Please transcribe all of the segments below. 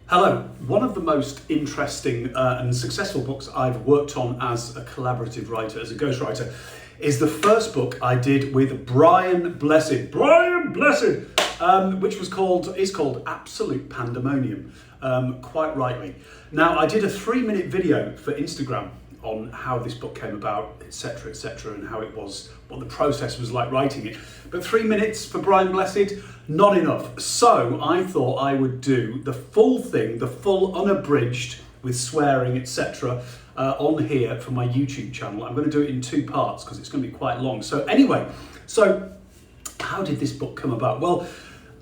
Hello. One of the most interesting and successful books I've worked on as a collaborative writer, as a ghostwriter, is the first book I did with Brian Blessed. Which is called Absolute Pandemonium, quite rightly. Now, I did a 3-minute video for Instagram on how this book came about, etc., and how it was, what the process was like writing it. But 3 minutes for Brian Blessed, not enough. So I thought I would do the full thing, the full unabridged with swearing, etc., on here for my YouTube channel. I'm going to do it in 2 parts because it's going to be quite long. So anyway, how did this book come about? Well,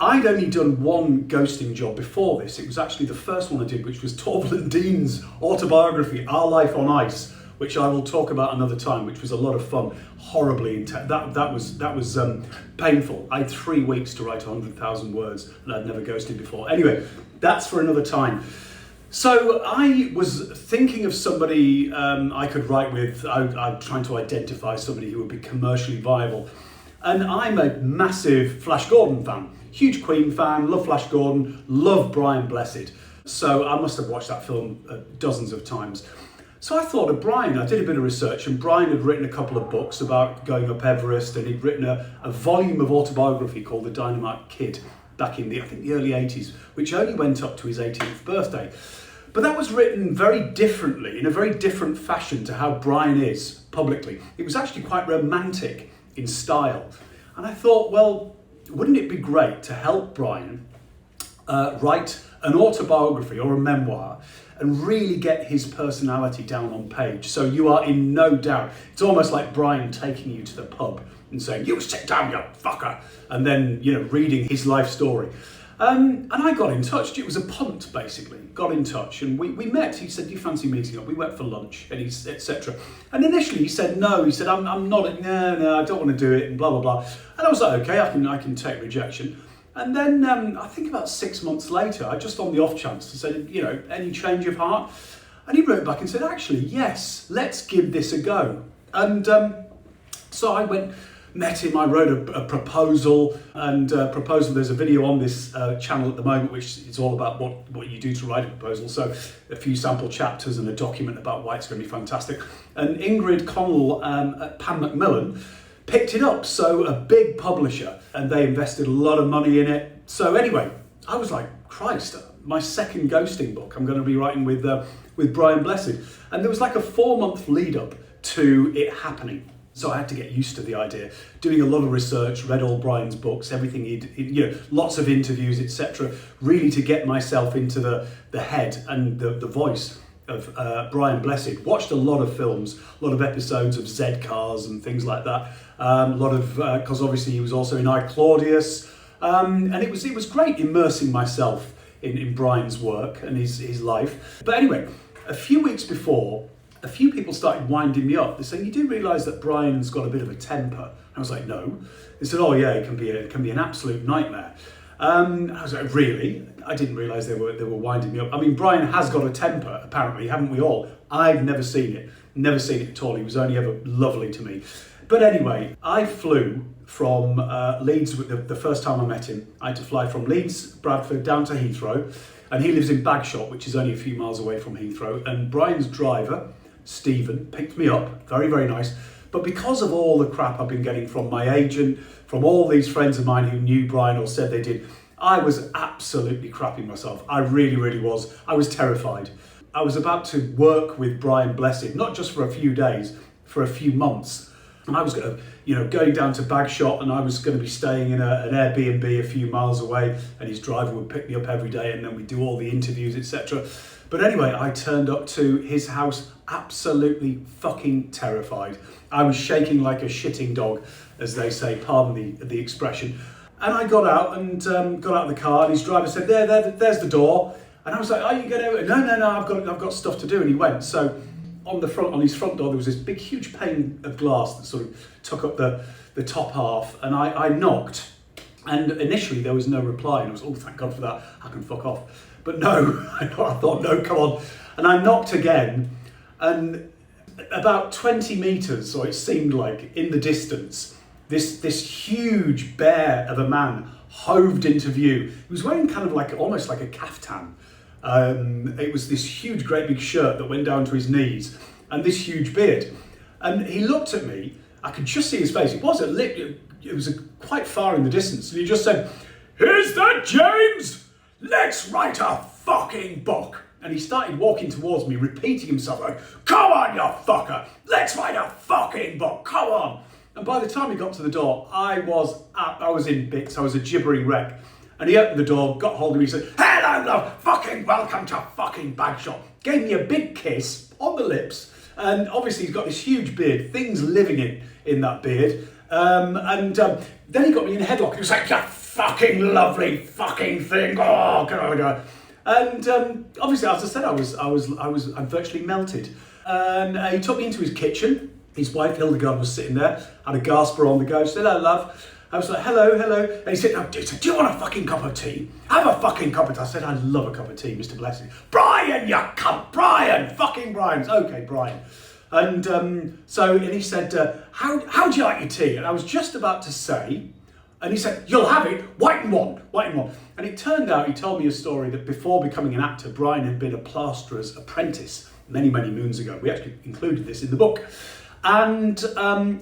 I'd only done one ghosting job before this. It was actually the first one I did, which was Torval Dean's autobiography, Our Life on Ice, which I will talk about another time, which was a lot of fun, horribly intense. That was painful. I had 3 weeks to write 100,000 words, and I'd never ghosted before. Anyway, that's for another time. So I was thinking of somebody I could write with. I'm trying to identify somebody who would be commercially viable. And I'm a massive Flash Gordon fan, huge Queen fan, love Flash Gordon, love Brian Blessed. So I must have watched that film dozens of times. So I thought of Brian. I did a bit of research, and Brian had written a couple of books about going up Everest, and he'd written a volume of autobiography called The Dynamite Kid back in the early 80s, which only went up to his 18th birthday. But that was written very differently, in a very different fashion to how Brian is publicly. It was actually quite romantic in style. And I thought, well, wouldn't it be great to help Brian write an autobiography or a memoir and really get his personality down on page, so you are in no doubt. It's almost like Brian taking you to the pub and saying, "You sit down, you fucker," and then, reading his life story. And I got in touch. It was a punt, basically. Got in touch, and we met. He said, "Do you fancy meeting up?" We went for lunch, and etc. And initially he said no. He said, "I'm not. No, I don't want to do it," and blah blah blah. And I was like, "Okay, I can take rejection." And then I think about 6 months later, I just on the off chance said, "Any change of heart?" And he wrote back and said, "Actually, yes. Let's give this a go." And so I went. Met him, I wrote a proposal, and there's a video on this channel at the moment which is all about what you do to write a proposal. So a few sample chapters and a document about why it's going to be fantastic. And Ingrid Connell at Pan Macmillan picked it up, so a big publisher, and they invested a lot of money in it. So anyway, I was like, Christ, my second ghosting book I'm going to be writing with Brian Blessed. And there was like a 4-month lead up to it happening. So I had to get used to the idea, doing a lot of research, read all Brian's books, everything lots of interviews, etc. Really to get myself into the head and the voice of Brian Blessed. Watched a lot of films, a lot of episodes of Z Cars and things like that. A lot of, because obviously he was also in I, Claudius. And it was great immersing myself in Brian's work and his life. But anyway, a few weeks before, a few people started winding me up. They said, "You do realise that Brian's got a bit of a temper?" I was like, "No." They said, "Oh yeah, it can be an absolute nightmare." I was like, "Really?" I didn't realise they were winding me up. I mean, Brian has got a temper, apparently, haven't we all? I've never seen it at all. He was only ever lovely to me. But anyway, I flew from Leeds. The first time I met him, I had to fly from Leeds, Bradford, down to Heathrow, and he lives in Bagshot, which is only a few miles away from Heathrow. And Brian's driver, Stephen, picked me up, very, very nice. But because of all the crap I've been getting from my agent, from all these friends of mine who knew Brian or said they did, I was absolutely crapping myself. I really, really was. I was terrified. I was about to work with Brian Blessed, not just for a few days, for a few months. And I was going down to Bagshot, and I was going to be staying in an Airbnb a few miles away, and his driver would pick me up every day, and then we'd do all the interviews, etc. But anyway, I turned up to his house absolutely fucking terrified. I was shaking like a shitting dog, as they say, pardon the expression. And I got out of the car, and his driver said, there's the door. And I was like, "Are you going to?" No, I've got stuff to do. And he went. So on his front door, there was this big, huge pane of glass that sort of took up the top half. And I knocked, and initially there was no reply. And I was, "Oh, thank God for that. I can fuck off." But no, I thought, no, come on. And I knocked again, and about 20 metres, or it seemed like, in the distance, this huge bear of a man hoved into view. He was wearing kind of almost like a caftan, It was this huge, great big shirt that went down to his knees and this huge beard. And he looked at me, I could just see his face. It was quite far in the distance. And he just said, "Is that James? Let's write a fucking book." And he started walking towards me, repeating himself like, "Come on, you fucker, let's write a fucking book, come on." And by the time he got to the door, I was in bits, I was a gibbering wreck. And he opened the door, got hold of me, said, "Hello, love, fucking welcome to fucking Bagshot." Gave me a big kiss on the lips. And obviously he's got this huge beard, things living in that beard. Then he got me in a headlock. He was like, "You fucking lovely fucking thing. Oh, God." And obviously, as I said, I virtually melted. And he took me into his kitchen. His wife Hildegard was sitting there, had a gasper on the go. She said, "Hello, love." I was like, "Hello, hello." And he said, "Do you want a fucking cup of tea? Have a fucking cup of tea." I said, "I love a cup of tea, Mr. Blessed." "Brian, you cunt, Brian, fucking Brian." "Okay, Brian." And he said, how do you like your tea?" And I was just about to say, and he said, "You'll have it, white and one." And it turned out, he told me a story that before becoming an actor, Brian had been a plasterer's apprentice many, many moons ago. We actually included this in the book. And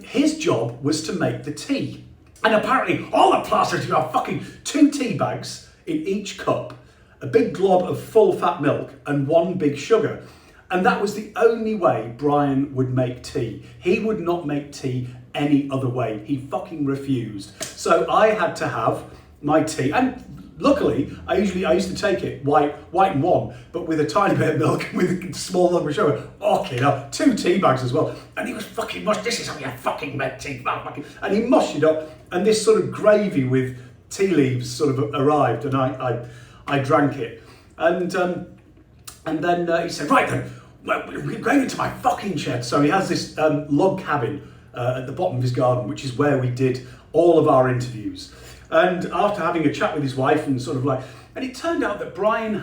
his job was to make the tea. And apparently all the plasterers have fucking 2 tea bags in each cup, a big glob of full fat milk and 1 big sugar. And that was the only way Brian would make tea. He would not make tea any other way. He fucking refused. So I had to have my tea. And luckily, I used to take it white and one, but with a tiny bit of milk and with a small lump of sugar. Okay, now 2 tea bags as well. And he was fucking mush. "This is how you fucking make tea." And he mushed it up. And this sort of gravy with tea leaves sort of arrived, and I drank it. And then he said, "Right then, we're going into my fucking shed." So he has this log cabin at the bottom of his garden, which is where we did all of our interviews. And after having a chat with his wife and and it turned out that Brian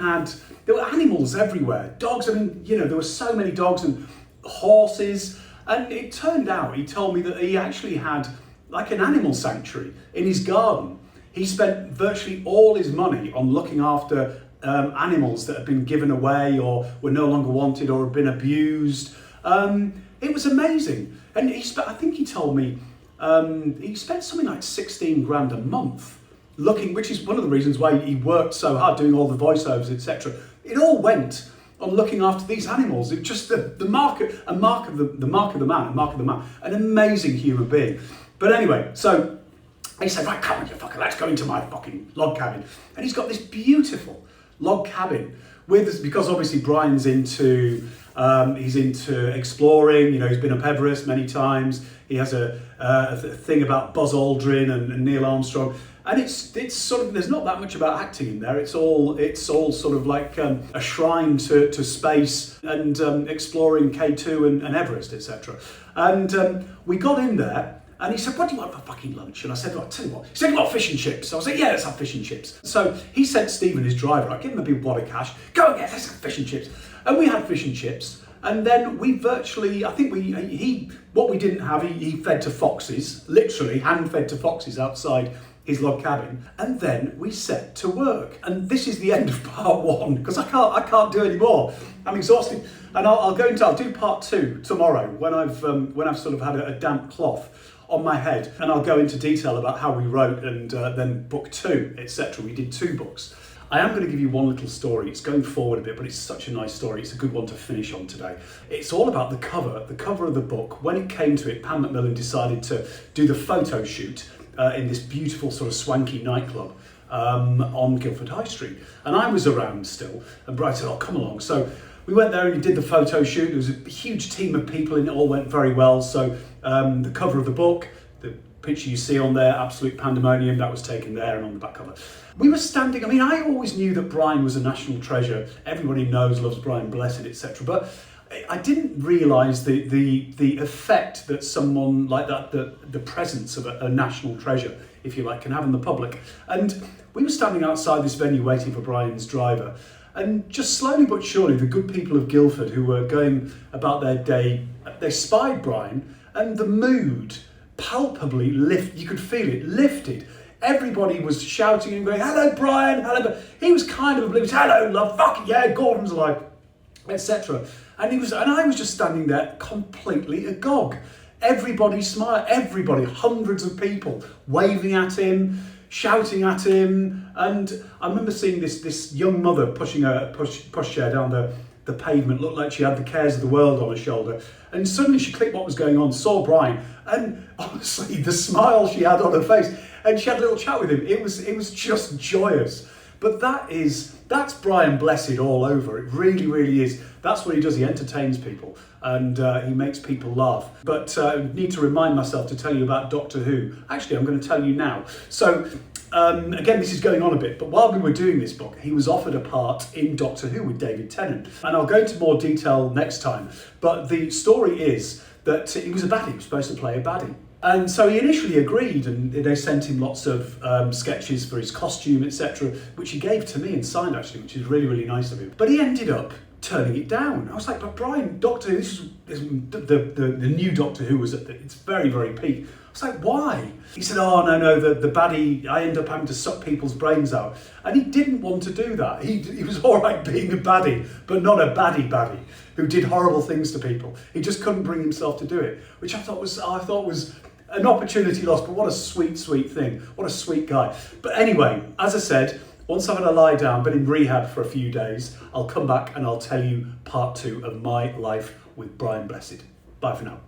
there were animals everywhere. Dogs, there were so many dogs and horses. And it turned out, he told me that he actually had like an animal sanctuary in his garden. He spent virtually all his money on looking after animals that had been given away or were no longer wanted or had been abused. It was amazing. And I think he told me, he spent something like 16 grand a month which is one of the reasons why he worked so hard doing all the voiceovers, etc. It all went on looking after these animals. It just the mark of the man, an amazing human being. But anyway, so he said, "Right, come on, you fucker, let's go into my fucking log cabin." And he's got this beautiful log cabin because obviously Brian's into exploring. He's been up Everest many times. He has a thing about Buzz Aldrin and Neil Armstrong, and it's sort of, there's not that much about acting in there. It's all sort of like a shrine to space and exploring K2 and Everest, etc. And we got in there. And he said, "What do you want for fucking lunch?" And I said, "Well, I'll tell you what." He said, "You want fish and chips?" So I was like, "Yeah, let's have fish and chips." So he sent Stephen, his driver, I gave him a big wad of cash. "Go and let's have fish and chips." And we had fish and chips. And then what we didn't have, he fed to foxes, literally hand fed to foxes outside his log cabin. And then we set to work. And this is the end of part 1, because I can't do any more. I'm exhausted. And I'll do part 2 tomorrow when I've sort of had a damp cloth on my head, and I'll go into detail about how we wrote and then book 2, etc. We did 2 books. I am going to give you one little story. It's going forward a bit, but it's such a nice story. It's a good one to finish on today. It's all about the cover of the book. When it came to it, Pan Macmillan decided to do the photo shoot in this beautiful sort of swanky nightclub on Guildford High Street. And I was around still, and Brian said, "Oh, come along." So we went there and we did the photo shoot. There was a huge team of people and it all went very well. So the cover of the book, the picture you see on there, Absolute Pandemonium, that was taken there and on the back cover. We were standing, I always knew that Brian was a national treasure. Everybody knows, loves Brian Blessed, etc. But I didn't realise the effect that someone like that, the presence of a national treasure, if you like, can have in the public. And we were standing outside this venue waiting for Brian's driver. And just slowly but surely, the good people of Guildford who were going about their day, they spied Brian, and the mood palpably you could feel it, lifted. Everybody was shouting and going, hello, Brian, hello. But he was kind of oblivious, hello, love, fuck yeah, Gordon's alive, etc. And I was just standing there completely agog. Everybody smiled, everybody, hundreds of people waving at him, shouting at him. And I remember seeing this young mother pushing a pushchair down the pavement, looked like she had the cares of the world on her shoulder. And suddenly she clicked what was going on, saw Brian, and honestly, the smile she had on her face, and she had a little chat with him. It was just joyous. But that's Brian Blessed all over. It really, really is. That's what he does. He entertains people and he makes people laugh. But I need to remind myself to tell you about Doctor Who. Actually, I'm going to tell you now. So, again, this is going on a bit, but while we were doing this book, he was offered a part in Doctor Who with David Tennant. And I'll go into more detail next time. But the story is that he was a baddie. He was supposed to play a baddie. And so he initially agreed, and they sent him lots of sketches for his costume, etc., which he gave to me and signed, actually, which is really, really nice of him. But he ended up turning it down. I was like, but Brian, Doctor Who, this is the new Doctor Who was at its very, very peak. I was like, why? He said, oh, no, the baddie, I end up having to suck people's brains out. And he didn't want to do that. He was all right being a baddie, but not a baddie who did horrible things to people. He just couldn't bring himself to do it, which I thought was an opportunity lost, but what a sweet, sweet thing. What a sweet guy. But anyway, as I said, once I've had a lie down, been in rehab for a few days, I'll come back and I'll tell you part 2 of my life with Brian Blessed. Bye for now.